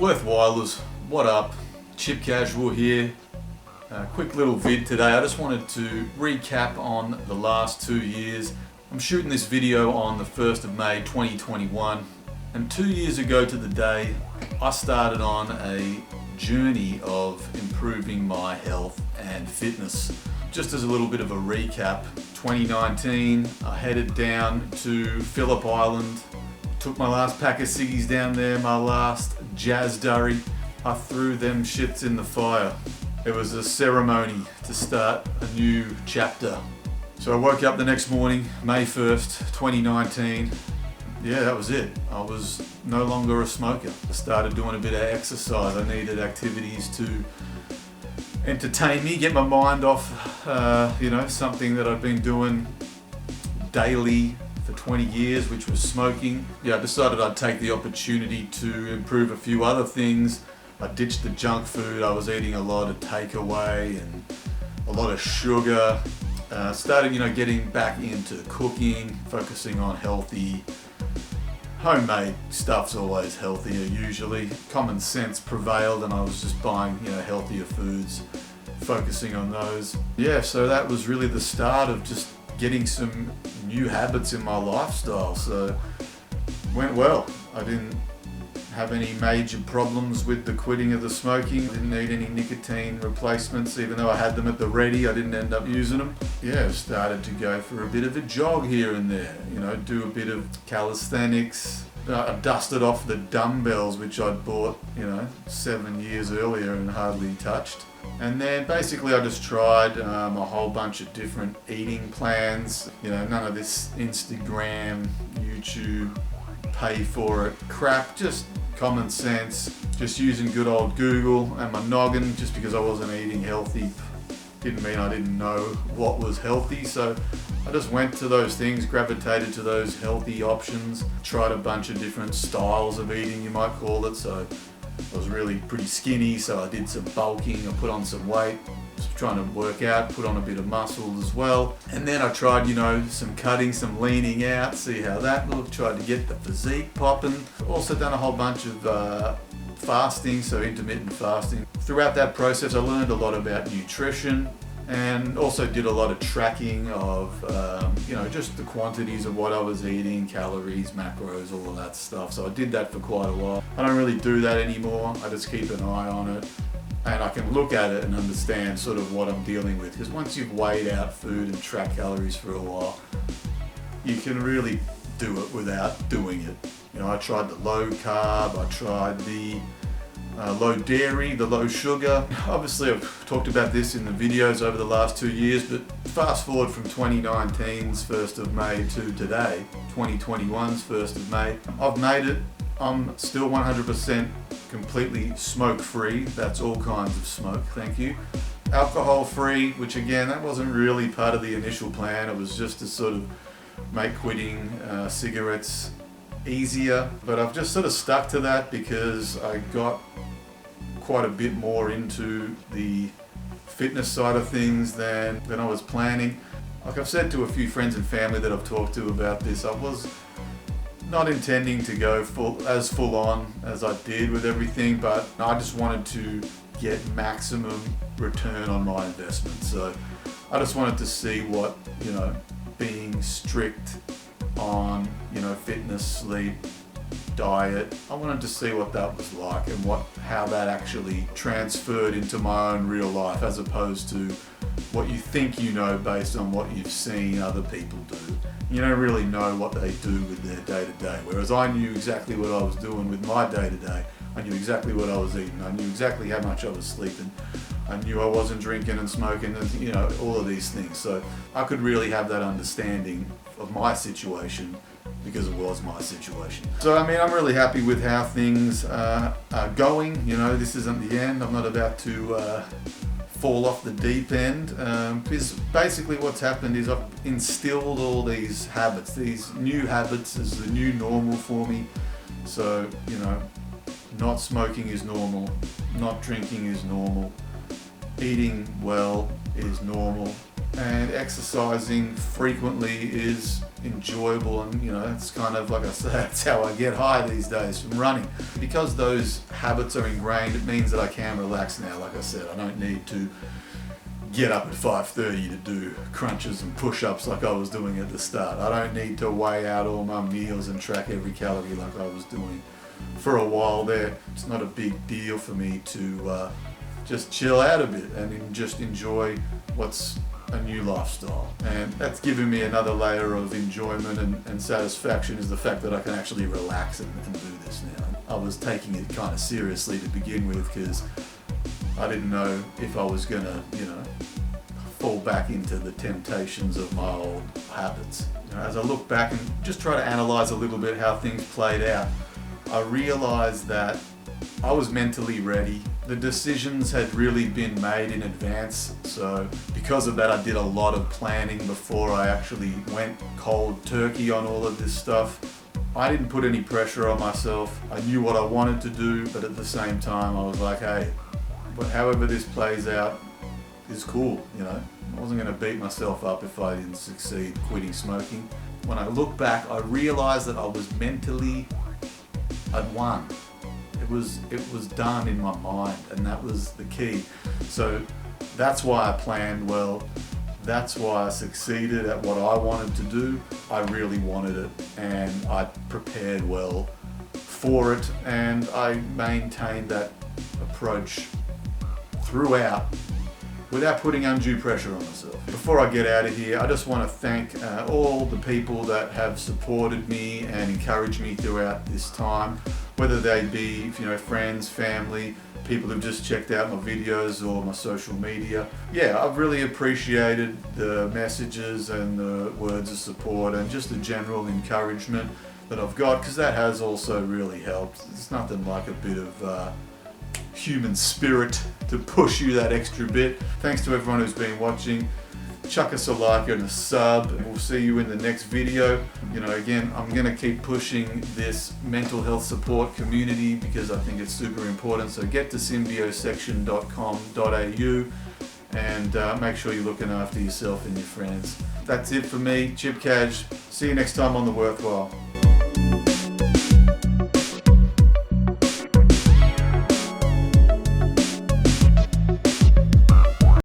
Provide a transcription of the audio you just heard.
Worthwhilers, what up? Chip Casual here. Quick little vid today. I just wanted to recap on the last 2 years. I'm shooting this video on the 1st of May 2021, and 2 years ago to the day I started on a journey of improving my health and fitness. Just as a little bit of a recap, 2019 I headed down to Phillip Island, took my last pack of ciggies down there, my last Jazz Durry. I threw them shits in the fire. It was a ceremony to start a new chapter. So I woke up the next morning, May 1st, 2019. Yeah, that was it. I was no longer a smoker. I started doing a bit of exercise. I needed activities to entertain me, get my mind off, something that I've been doing daily for 20 years, which was smoking. Yeah, I decided I'd take the opportunity to improve a few other things. I ditched the junk food. I was eating a lot of takeaway and a lot of sugar. Started, getting back into cooking, focusing on healthy. Homemade stuff's always healthier usually. Common sense prevailed and I was just buying, healthier foods, focusing on those. Yeah, so that was really the start of just getting some new habits in my lifestyle. So went well. I didn't have any major problems with the quitting of the smoking. Didn't need any nicotine replacements, even though I had them at the ready. I didn't end up using them. Yeah, started to go for a bit of a jog here and there, do a bit of calisthenics. I dusted off the dumbbells which I'd bought, 7 years earlier and hardly touched. And then basically I just tried a whole bunch of different eating plans. None of this Instagram, YouTube, pay for it crap, just common sense, just using good old Google and my noggin. Just because I wasn't eating healthy didn't mean I didn't know what was healthy. So I just went to those things, gravitated to those healthy options, tried a bunch of different styles of eating, you might call it. So I was really pretty skinny, so I did some bulking, I put on some weight, just trying to work out, put on a bit of muscle as well. And then I tried, some cutting, some leaning out, see how that looked, tried to get the physique popping. Also done a whole bunch of fasting, so intermittent fasting. Throughout that process I learned a lot about nutrition and also did a lot of tracking of, just the quantities of what I was eating, calories, macros, all of that stuff. So I did that for quite a while. I don't really do that anymore. I just keep an eye on it and I can look at it and understand sort of what I'm dealing with. Because once you've weighed out food and tracked calories for a while, you can really do it without doing it. I tried the low carb, I tried the low dairy, the low sugar. Obviously I've talked about this in the videos over the last 2 years, but fast forward from 2019's 1st of May to today, 2021's 1st of May, I've made it. I'm still 100% completely smoke free. That's all kinds of smoke, thank you. Alcohol free, which again, that wasn't really part of the initial plan. It was just to sort of make quitting cigarettes easier, but I've just sort of stuck to that because I got quite a bit more into the fitness side of things than I was planning. Like I've said to a few friends and family that I've talked to about this, I was not intending to go full on as I did with everything, but I just wanted to get maximum return on my investment. So I just wanted to see what, being strict on, fitness, sleep, diet, I wanted to see what that was like and how that actually transferred into my own real life, as opposed to what you think based on what you've seen other people do. You don't really know what they do with their day-to-day, whereas I knew exactly what I was doing with my day-to-day. I knew exactly what I was eating, I knew exactly how much I was sleeping, I knew I wasn't drinking and smoking and all of these things. So I could really have that understanding of my situation because it was my situation. So I'm really happy with how things are going. This isn't the end. I'm not about to fall off the deep end, because basically what's happened is I've instilled all these habits. These new habits is the new normal for me. So not smoking is normal, not drinking is normal, eating well is normal, and exercising frequently is enjoyable, and it's kind of like I said, that's how I get high these days, from running. Because those habits are ingrained, it means that I can relax now. Like I said, I don't need to get up at 5:30 to do crunches and push-ups like I was doing at the start. I don't need to weigh out all my meals and track every calorie like I was doing for a while there. It's not a big deal for me to just chill out a bit and just enjoy what's a new lifestyle. And that's given me another layer of enjoyment and satisfaction, is the fact that I can actually relax and do this now. I was taking it kind of seriously to begin with, because I didn't know if I was gonna, fall back into the temptations of my old habits. As I look back and just try to analyze a little bit how things played out, I realized that I was mentally ready. The decisions had really been made in advance, so because of that I did a lot of planning before I actually went cold turkey on all of this stuff. I didn't put any pressure on myself. I knew what I wanted to do, but at the same time I was like, hey, but however this plays out is cool, I wasn't going to beat myself up if I didn't succeed quitting smoking. When I look back, I realized that I was mentally, I'd won. It was done in my mind, and that was the key. So that's why I planned well. That's why I succeeded at what I wanted to do. I really wanted it, and I prepared well for it, and I maintained that approach throughout without putting undue pressure on myself. Before I get out of here, I just want to thank all the people that have supported me and encouraged me throughout this time, whether they be friends, family, people who've just checked out my videos or my social media. Yeah, I've really appreciated the messages and the words of support and just the general encouragement that I've got, because that has also really helped. It's nothing like a bit of human spirit to push you that extra bit. Thanks to everyone who's been watching. Chuck us a like and a sub, and we'll see you in the next video. Again, I'm going to keep pushing this mental health support community because I think it's super important. So get to symbiosection.com.au and make sure you're looking after yourself and your friends. That's it for me, Chip Kaj. See you next time on The Worthwhile.